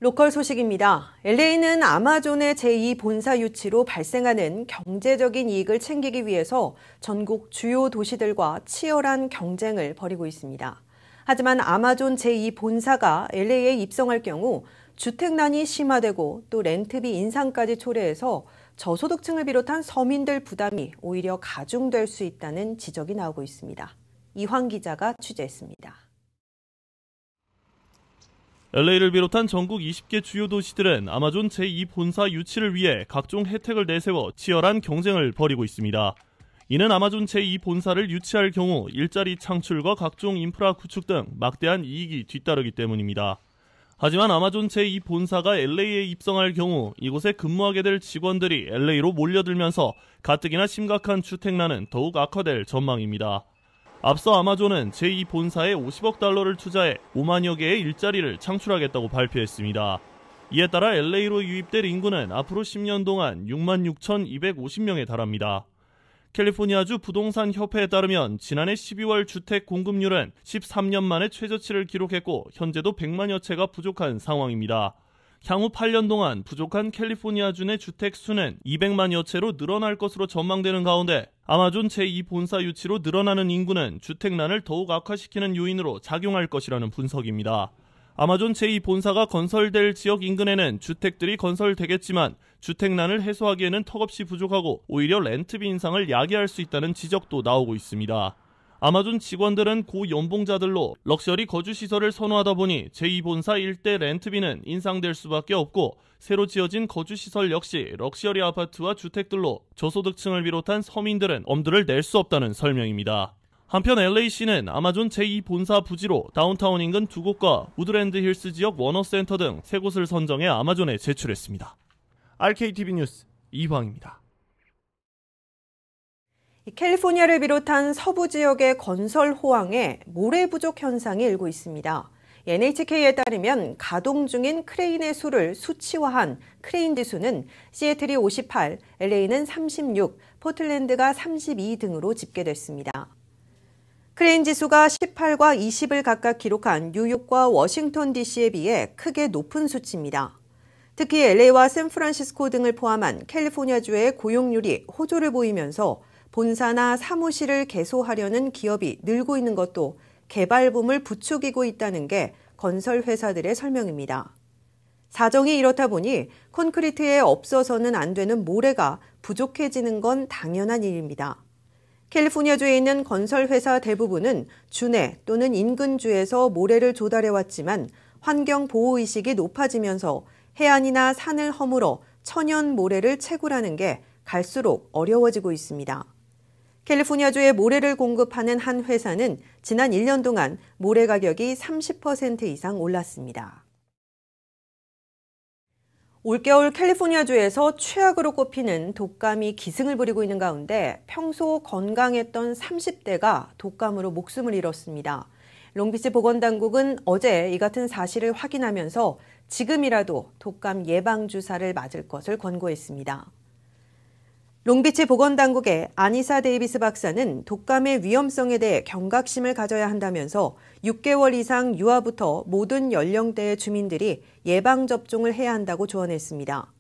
로컬 소식입니다. LA는 아마존의 제2 본사 유치로 발생하는 경제적인 이익을 챙기기 위해서 전국 주요 도시들과 치열한 경쟁을 벌이고 있습니다. 하지만 아마존 제2 본사가 LA에 입성할 경우 주택난이 심화되고 또 렌트비 인상까지 초래해서 저소득층을 비롯한 서민들 부담이 오히려 가중될 수 있다는 지적이 나오고 있습니다. 이황 기자가 취재했습니다. LA를 비롯한 전국 20개 주요 도시들은 아마존 제2 본사 유치를 위해 각종 혜택을 내세워 치열한 경쟁을 벌이고 있습니다. 이는 아마존 제2 본사를 유치할 경우 일자리 창출과 각종 인프라 구축 등 막대한 이익이 뒤따르기 때문입니다. 하지만 아마존 제2 본사가 LA에 입성할 경우 이곳에 근무하게 될 직원들이 LA로 몰려들면서 가뜩이나 심각한 주택난은 더욱 악화될 전망입니다. 앞서 아마존은 제2 본사에 50억 달러를 투자해 5만여 개의 일자리를 창출하겠다고 발표했습니다. 이에 따라 LA로 유입될 인구는 앞으로 10년 동안 66,250명에 달합니다. 캘리포니아주 부동산 협회에 따르면 지난해 12월 주택 공급률은 13년 만에 최저치를 기록했고 현재도 100만여 채가 부족한 상황입니다. 향후 8년 동안 부족한 캘리포니아주 내 주택 수는 200만여 채로 늘어날 것으로 전망되는 가운데 아마존 제2 본사 유치로 늘어나는 인구는 주택난을 더욱 악화시키는 요인으로 작용할 것이라는 분석입니다. 아마존 제2 본사가 건설될 지역 인근에는 주택들이 건설되겠지만 주택난을 해소하기에는 턱없이 부족하고 오히려 렌트비 인상을 야기할 수 있다는 지적도 나오고 있습니다. 아마존 직원들은 고연봉자들로 럭셔리 거주시설을 선호하다 보니 제2 본사 일대 렌트비는 인상될 수밖에 없고 새로 지어진 거주시설 역시 럭셔리 아파트와 주택들로 저소득층을 비롯한 서민들은 엄두를 낼 수 없다는 설명입니다. 한편 LA시는 아마존 제2 본사 부지로 다운타운 인근 2곳과 우드랜드 힐스 지역 워너센터 등 3곳을 선정해 아마존에 제출했습니다. RKTV 뉴스 이황입니다. 캘리포니아를 비롯한 서부 지역의 건설 호황에 모래 부족 현상이 일고 있습니다. NHK에 따르면 가동 중인 크레인의 수를 수치화한 크레인 지수는 시애틀이 58, LA는 36, 포틀랜드가 32 등으로 집계됐습니다. 크레인 지수가 18과 20을 각각 기록한 뉴욕과 워싱턴 DC에 비해 크게 높은 수치입니다. 특히 LA와 샌프란시스코 등을 포함한 캘리포니아주의 고용률이 호조를 보이면서 본사나 사무실을 개소하려는 기업이 늘고 있는 것도 개발붐을 부추기고 있다는 게 건설 회사들의 설명입니다. 사정이 이렇다 보니 콘크리트에 없어서는 안 되는 모래가 부족해지는 건 당연한 일입니다. 캘리포니아주에 있는 건설 회사 대부분은 주내 또는 인근주에서 모래를 조달해왔지만 환경 보호 의식이 높아지면서 해안이나 산을 허물어 천연 모래를 채굴하는 게 갈수록 어려워지고 있습니다. 캘리포니아주에 모래를 공급하는 한 회사는 지난 1년 동안 모래 가격이 30% 이상 올랐습니다. 올겨울 캘리포니아주에서 최악으로 꼽히는 독감이 기승을 부리고 있는 가운데 평소 건강했던 30대가 독감으로 목숨을 잃었습니다. 롱비치 보건당국은 어제 이 같은 사실을 확인하면서 지금이라도 독감 예방주사를 맞을 것을 권고했습니다. 롱비치 보건당국의 아니사 데이비스 박사는 독감의 위험성에 대해 경각심을 가져야 한다면서 6개월 이상 유아부터 모든 연령대의 주민들이 예방접종을 해야 한다고 조언했습니다.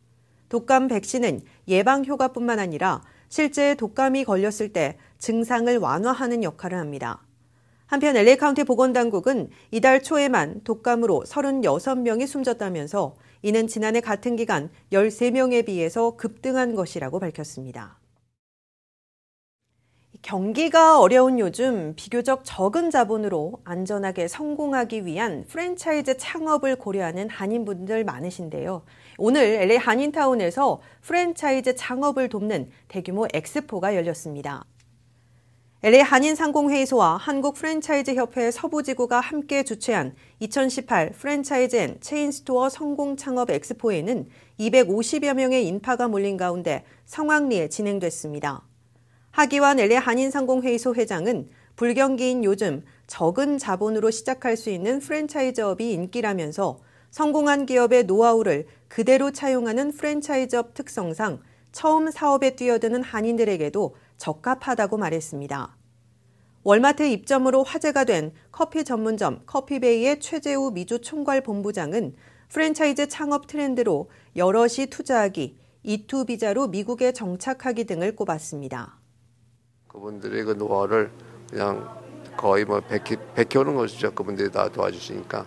독감 백신은 예방 효과뿐만 아니라 실제 독감이 걸렸을 때 증상을 완화하는 역할을 합니다. 한편 LA 카운티 보건당국은 이달 초에만 독감으로 36명이 숨졌다면서 이는 지난해 같은 기간 13명에 비해서 급등한 것이라고 밝혔습니다. 경기가 어려운 요즘 비교적 적은 자본으로 안전하게 성공하기 위한 프랜차이즈 창업을 고려하는 한인분들 많으신데요. 오늘 LA 한인타운에서 프랜차이즈 창업을 돕는 대규모 엑스포가 열렸습니다. LA 한인상공회의소와 한국프랜차이즈협회 서부지구가 함께 주최한 2018 프랜차이즈 앤 체인스토어 성공창업 엑스포에는 250여 명의 인파가 몰린 가운데 성황리에 진행됐습니다. 하기환 LA 한인상공회의소 회장은 불경기인 요즘 적은 자본으로 시작할 수 있는 프랜차이즈업이 인기라면서 성공한 기업의 노하우를 그대로 차용하는 프랜차이즈업 특성상 처음 사업에 뛰어드는 한인들에게도 적합하다고 말했습니다. 월마트 입점으로 화제가 된 커피 전문점 커피베이의 최재우 미주 총괄본부장은 프랜차이즈 창업 트렌드로 여럿이 투자하기, E2 비자로 미국에 정착하기 등을 꼽았습니다. 그분들의 그 노하우를 그냥 거의 베껴오는 것이죠. 그분들이 다 도와주시니까.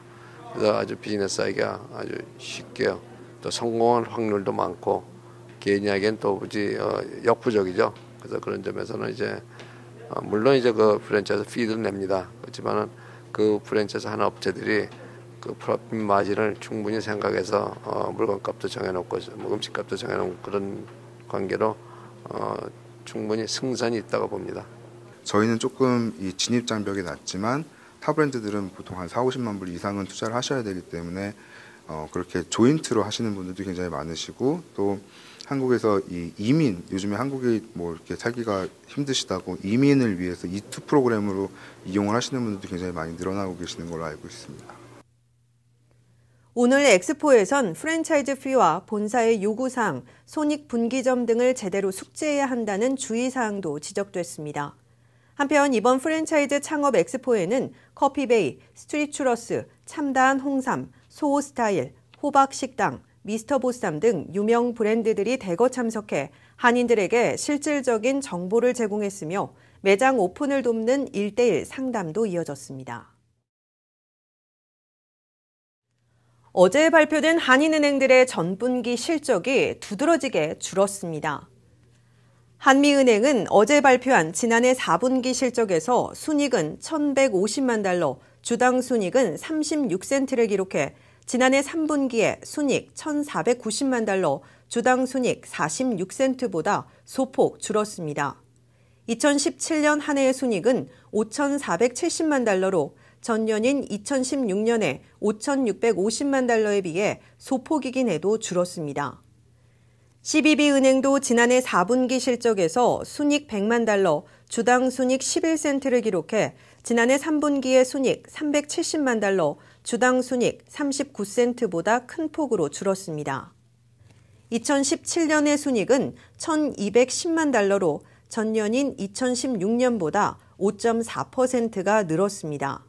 그래서 아주 비즈니스하기가 아주 쉽게요. 또 성공할 확률도 많고 개인에겐 또 굳이 역부족이죠. 그래서 그런 점에서는 이제 물론 이제 그 프랜차이즈 피드를 냅니다. 그렇지만은 그 프랜차이즈 하는 업체들이 그 프로핏 마진을 충분히 생각해서 물건값도 정해놓고 음식값도 정해놓은 그런 관계로 충분히 승산이 있다고 봅니다. 저희는 조금 이 진입 장벽이 낮지만 타 브랜드들은 보통 한 4-50만 불 이상은 투자를 하셔야 되기 때문에 그렇게 조인트로 하시는 분들도 굉장히 많으시고 또 한국에서 이 이민, 요즘에 한국이 뭐 이렇게 살기가 힘드시다고 이민을 위해서 E2 프로그램으로 이용을 하시는 분들도 굉장히 많이 늘어나고 계시는 걸로 알고 있습니다. 오늘 엑스포에선 프랜차이즈 피와 본사의 요구사항, 손익 분기점 등을 제대로 숙지해야 한다는 주의사항도 지적됐습니다. 한편 이번 프랜차이즈 창업 엑스포에는 커피베이, 스트리추러스, 참다한 홍삼, 소호스타일, 호박식당, 미스터보쌈 등 유명 브랜드들이 대거 참석해 한인들에게 실질적인 정보를 제공했으며 매장 오픈을 돕는 1:1 상담도 이어졌습니다. 어제 발표된 한인은행들의 전분기 실적이 두드러지게 줄었습니다. 한미은행은 어제 발표한 지난해 4분기 실적에서 순이익은 1,150만 달러, 주당 순이익은 36센트를 기록해 지난해 3분기에 순이익 1,490만 달러, 주당 순이익 46센트보다 소폭 줄었습니다. 2017년 한 해의 순이익은 5,470만 달러로 전년인 2016년에 5,650만 달러에 비해 소폭이긴 해도 줄었습니다. CBB은행도 지난해 4분기 실적에서 순이익 100만 달러, 주당 순이익 11센트를 기록해 지난해 3분기의 순이익 370만 달러, 주당 순이익 39센트보다 큰 폭으로 줄었습니다. 2017년의 순이익은 1,210만 달러로 전년인 2016년보다 5.4%가 늘었습니다.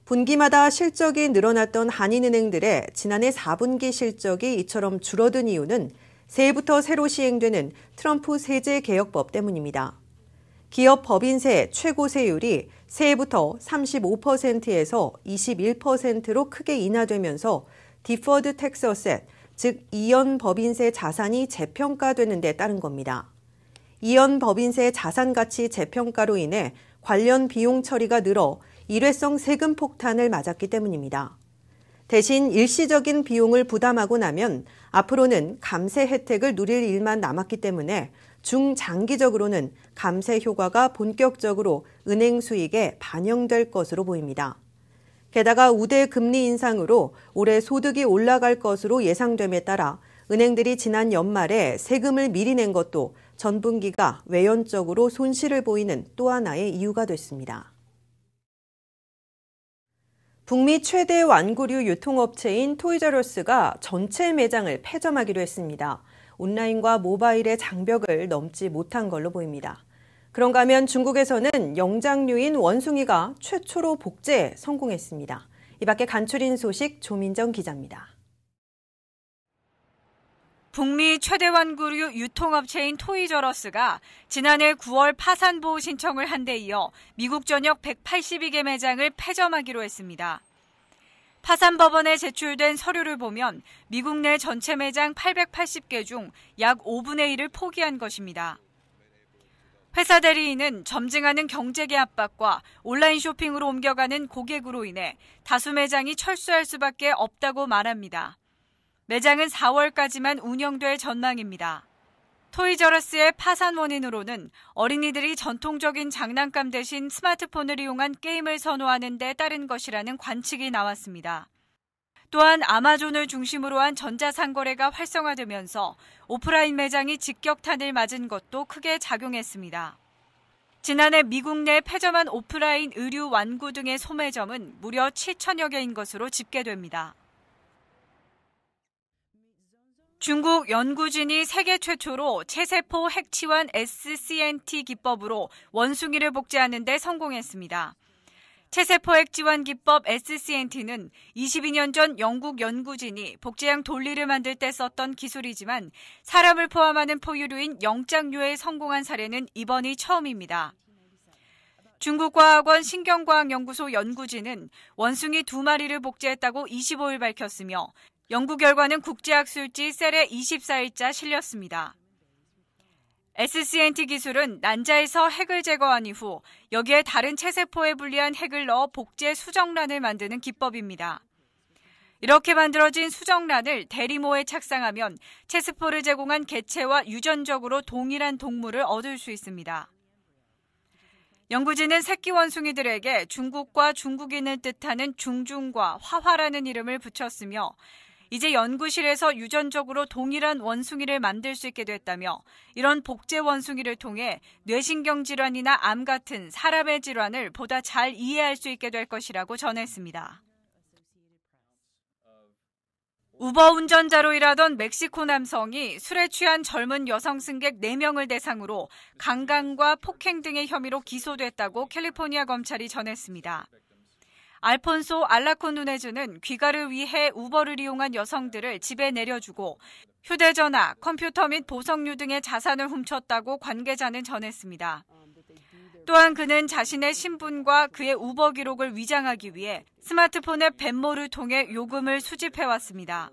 분기마다 실적이 늘어났던 한인은행들의 지난해 4분기 실적이 이처럼 줄어든 이유는 새해부터 새로 시행되는 트럼프 세제개혁법 때문입니다. 기업 법인세 최고 세율이 새해부터 35%에서 21%로 크게 인하되면서 디퍼드 텍스 어셋, 즉 이연 법인세 자산이 재평가되는 데 따른 겁니다. 이연 법인세 자산 가치 재평가로 인해 관련 비용 처리가 늘어 일회성 세금 폭탄을 맞았기 때문입니다. 대신 일시적인 비용을 부담하고 나면 앞으로는 감세 혜택을 누릴 일만 남았기 때문에 중장기적으로는 감세 효과가 본격적으로 은행 수익에 반영될 것으로 보입니다. 게다가 우대 금리 인상으로 올해 소득이 올라갈 것으로 예상됨에 따라 은행들이 지난 연말에 세금을 미리 낸 것도 전분기가 외연적으로 손실을 보이는 또 하나의 이유가 됐습니다. 북미 최대 완구류 유통업체인 토이저러스가 전체 매장을 폐점하기로 했습니다. 온라인과 모바일의 장벽을 넘지 못한 걸로 보입니다. 그런가 하면 중국에서는 영장류인 원숭이가 최초로 복제에 성공했습니다. 이 밖에 간추린 소식 조민정 기자입니다. 북미 최대 완구류 유통업체인 토이저러스가 지난해 9월 파산 보호 신청을 한 데 이어 미국 전역 182개 매장을 폐점하기로 했습니다. 파산 법원에 제출된 서류를 보면 미국 내 전체 매장 880개 중 약 5분의 1을 포기한 것입니다. 회사 대리인은 점증하는 경제계 압박과 온라인 쇼핑으로 옮겨가는 고객으로 인해 다수 매장이 철수할 수밖에 없다고 말합니다. 매장은 4월까지만 운영될 전망입니다. 토이저러스의 파산 원인으로는 어린이들이 전통적인 장난감 대신 스마트폰을 이용한 게임을 선호하는 데 따른 것이라는 관측이 나왔습니다. 또한 아마존을 중심으로 한 전자상거래가 활성화되면서 오프라인 매장이 직격탄을 맞은 것도 크게 작용했습니다. 지난해 미국 내 폐점한 오프라인 의류 완구 등의 소매점은 무려 7천여 개인 것으로 집계됩니다. 중국 연구진이 세계 최초로 체세포 핵치환 SCNT 기법으로 원숭이를 복제하는 데 성공했습니다. 체세포 핵지환 기법 SCNT는 22년 전 영국 연구진이 복제형 돌리를 만들 때 썼던 기술이지만 사람을 포함하는 포유류인 영장류에 성공한 사례는 이번이 처음입니다. 중국과학원 신경과학연구소 연구진은 원숭이 2마리를 복제했다고 25일 밝혔으며 연구 결과는 국제학술지 셀에 24일자 실렸습니다. SCNT 기술은 난자에서 핵을 제거한 이후 여기에 다른 체세포에 분리한 핵을 넣어 복제 수정란을 만드는 기법입니다. 이렇게 만들어진 수정란을 대리모에 착상하면 체세포를 제공한 개체와 유전적으로 동일한 동물을 얻을 수 있습니다. 연구진은 새끼 원숭이들에게 중국과 중국인을 뜻하는 중중과 화화라는 이름을 붙였으며 이제 연구실에서 유전적으로 동일한 원숭이를 만들 수 있게 됐다며 이런 복제 원숭이를 통해 뇌신경 질환이나 암 같은 사람의 질환을 보다 잘 이해할 수 있게 될 것이라고 전했습니다. 우버 운전자로 일하던 멕시코 남성이 술에 취한 젊은 여성 승객 4명을 대상으로 강간과 폭행 등의 혐의로 기소됐다고 캘리포니아 검찰이 전했습니다. 알폰소 알라콘 누네즈는 귀가를 위해 우버를 이용한 여성들을 집에 내려주고 휴대전화, 컴퓨터 및 보석류 등의 자산을 훔쳤다고 관계자는 전했습니다. 또한 그는 자신의 신분과 그의 우버 기록을 위장하기 위해 스마트폰의 벤모를 통해 요금을 수집해왔습니다.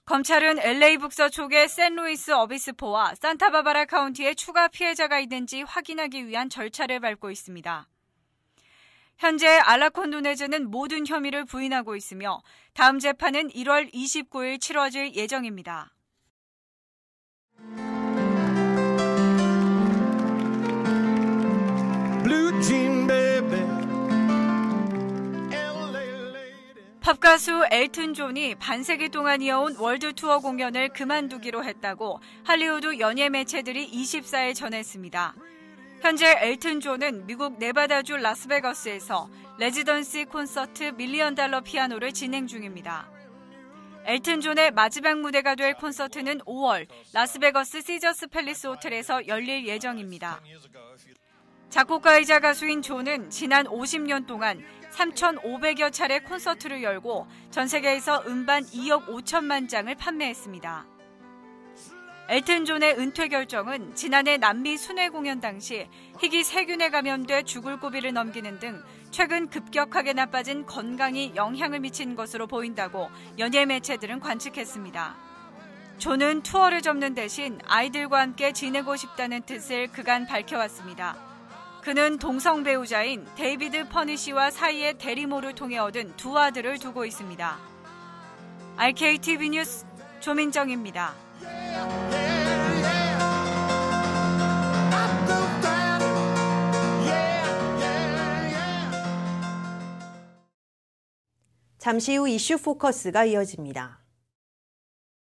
검찰은 LA 북서쪽의 샌루이스 어비스포와 산타바바라 카운티에 추가 피해자가 있는지 확인하기 위한 절차를 밟고 있습니다. 현재 알라콘 누네즈는 모든 혐의를 부인하고 있으며 다음 재판은 1월 29일 치러질 예정입니다. 팝가수 엘튼 존이 반세기 동안 이어온 월드 투어 공연을 그만두기로 했다고 할리우드 연예 매체들이 24일 전했습니다. 현재 엘튼 존은 미국 네바다주 라스베거스에서 레지던시 콘서트 밀리언 달러 피아노를 진행 중입니다. 엘튼 존의 마지막 무대가 될 콘서트는 5월 라스베거스 시저스 팰리스 호텔에서 열릴 예정입니다. 작곡가이자 가수인 존은 지난 50년 동안 3,500여 차례 콘서트를 열고 전 세계에서 음반 2억 5천만 장을 판매했습니다. 엘튼 존의 은퇴 결정은 지난해 남미 순회 공연 당시 희귀 세균에 감염돼 죽을 고비를 넘기는 등 최근 급격하게 나빠진 건강이 영향을 미친 것으로 보인다고 연예 매체들은 관측했습니다. 존은 투어를 접는 대신 아이들과 함께 지내고 싶다는 뜻을 그간 밝혀왔습니다. 그는 동성 배우자인 데이비드 퍼니시와 사이의 대리모를 통해 얻은 2 아들을 두고 있습니다. RKTV 뉴스 조민정입니다. 잠시 후 이슈 포커스가 이어집니다.